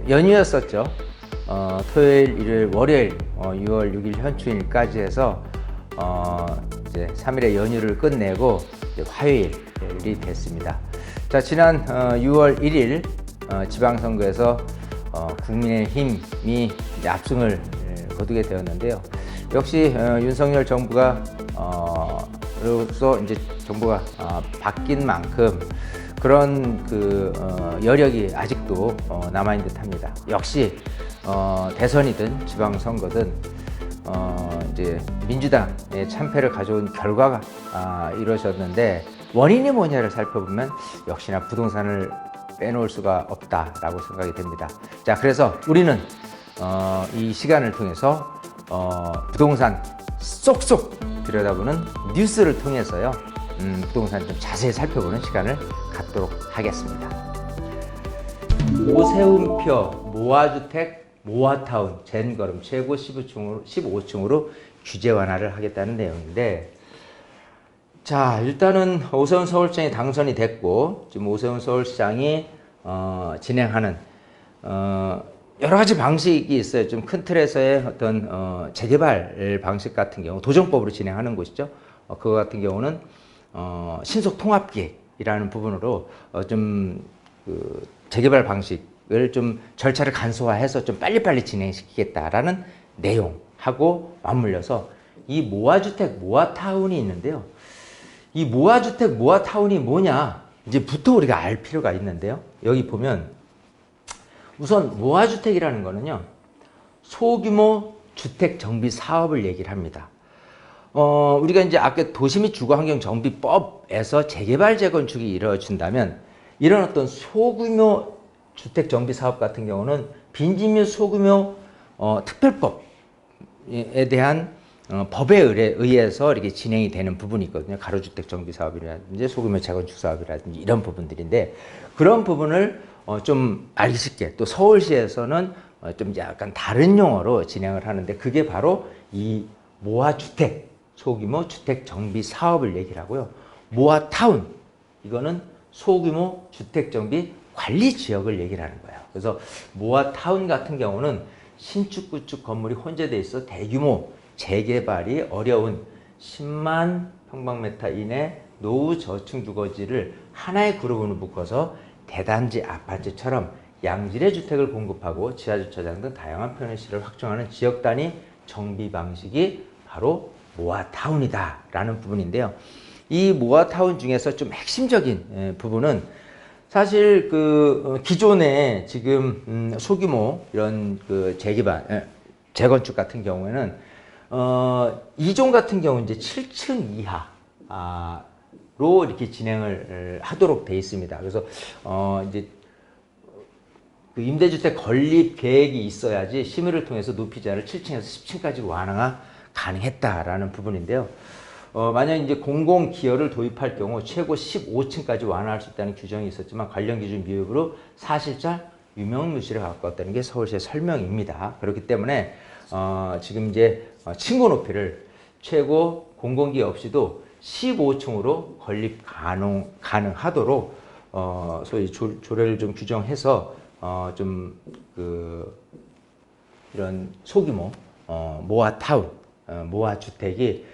연휴였었죠. 토요일, 일요일, 월요일 6월 6일 현충일까지 해서 이제 3일의 연휴를 끝내고 이제 화요일이 됐습니다. 자, 지난 6월 1일 지방선거에서 국민의힘이 압승을 거두게 되었는데요. 역시 윤석열 정부가 로서 이제 정부가 바뀐 만큼 그런 여력이 아직도 남아있는 듯합니다. 역시 대선이든 지방선거든 이제 민주당의 참패를 가져온 결과가 이루어졌는데 원인이 뭐냐를 살펴보면 역시나 부동산을 빼놓을 수가 없다라고 생각이 됩니다. 자, 그래서 우리는 이 시간을 통해서 부동산 쏙쏙 들여다보는 뉴스를 통해서요, 부동산 좀 자세히 살펴보는 시간을 갖도록 하겠습니다. 오세훈표 모아주택 모아타운 젠걸음 최고 15층으로 규제 완화를 하겠다는 내용인데, 자, 일단은 오세훈 서울시장이 당선이 됐고 지금 오세훈 서울시장이 진행하는 여러 가지 방식이 있어요. 좀 큰 틀에서의 어떤 재개발 방식 같은 경우 도정법으로 진행하는 곳이죠. 그거 같은 경우는 신속 통합기획이라는 부분으로 좀 재개발 방식을 좀 절차를 간소화해서 좀 빨리빨리 진행시키겠다라는 내용하고 맞물려서 이 모아주택 모아타운이 있는데요. 이 모아주택 모아타운이 뭐냐 이제부터 우리가 알 필요가 있는데요. 여기 보면 우선 모아주택이라는 거는요, 소규모 주택 정비 사업을 얘기를 합니다. 우리가 이제 아까 도시및 주거환경정비법에서 재개발 재건축이 이루어진다면 이런 어떤 소규모 주택 정비 사업 같은 경우는 빈집 및 소규모 특별법에 대한 법에 의해서 이렇게 진행이 되는 부분이 있거든요. 가로주택 정비 사업이라든지 소규모 재건축 사업이라든지 이런 부분들인데, 그런 부분을 좀 알기 쉽게, 또 서울시에서는 좀 약간 다른 용어로 진행을 하는데, 그게 바로 이 모아주택 소규모 주택 정비 사업을 얘기를 하고요. 모아타운, 이거는 소규모 주택 정비 관리 지역을 얘기를 하는 거예요. 그래서 모아타운 같은 경우는 신축 구축 건물이 혼재돼 있어 대규모 재개발이 어려운 10만 평방미터 이내 노후 저층 주거지를 하나의 그룹으로 묶어서 대단지 아파트처럼 양질의 주택을 공급하고 지하주차장 등 다양한 편의시설을 확충하는 지역 단위 정비 방식이 바로 모아타운이다 라는 부분인데요. 이 모아타운 중에서 좀 핵심적인 부분은 사실 기존에 지금 소규모 이런 재개발 재건축 같은 경우에는 2종 같은 경우 이제 7층 이하로 이렇게 진행을 하도록 돼 있습니다. 그래서 이제 임대주택 건립 계획이 있어야지 심의를 통해서 높이자를 7층에서 10층까지 완화가 가능했다라는 부분인데요. 만약 이제 공공기여를 도입할 경우 최고 15층까지 완화할 수 있다는 규정이 있었지만 관련 기준 미흡으로 사실상 유명무실에 가까웠다는 게 서울시의 설명입니다. 그렇기 때문에 지금 이제 층고 높이를 최고 공공기여 없이도 15층으로 건립 가능하도록 소위 조례를 좀 규정해서 좀 이런 소규모 모아타운, 모아주택이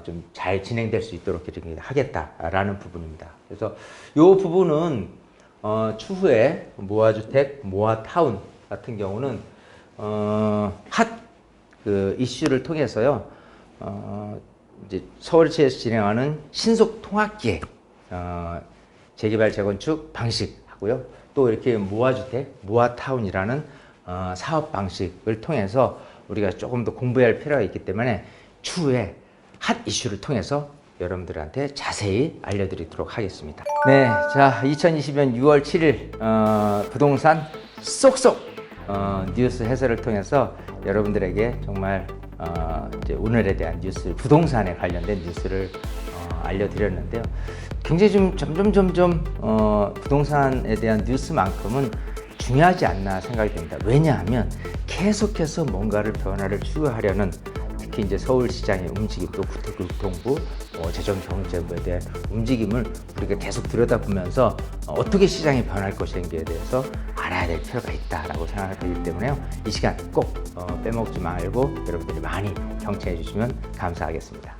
좀 잘 진행될 수 있도록 이렇게 하겠다라는 부분입니다. 그래서 이 부분은 추후에 모아주택, 모아타운 같은 경우는 핫 이슈를 통해서요, 이제 서울시에서 진행하는 신속 통합기획 재개발 재건축 방식하고요, 또 이렇게 모아주택, 모아타운이라는 사업 방식을 통해서 우리가 조금 더 공부해야 할 필요가 있기 때문에 추후에 핫 이슈를 통해서 여러분들한테 자세히 알려드리도록 하겠습니다. 네, 자, 2020년 6월 7일 부동산 쏙쏙 뉴스 해설을 통해서 여러분들에게 정말 이제 오늘에 대한 뉴스, 부동산에 관련된 뉴스를 알려드렸는데요. 굉장히 좀 점점 부동산에 대한 뉴스만큼은 중요하지 않나 생각이 됩니다. 왜냐하면 계속해서 뭔가를 변화를 추구하려는, 특히 이제 서울시장의 움직임, 또 국토교통부, 재정경제부에 대한 움직임을 우리가 계속 들여다보면서 어떻게 시장이 변할 것인지에 대해서 알아야 될 필요가 있다라고 생각을 되기 때문에요. 이 시간 꼭 빼먹지 말고 여러분들이 많이 경청해 주시면 감사하겠습니다.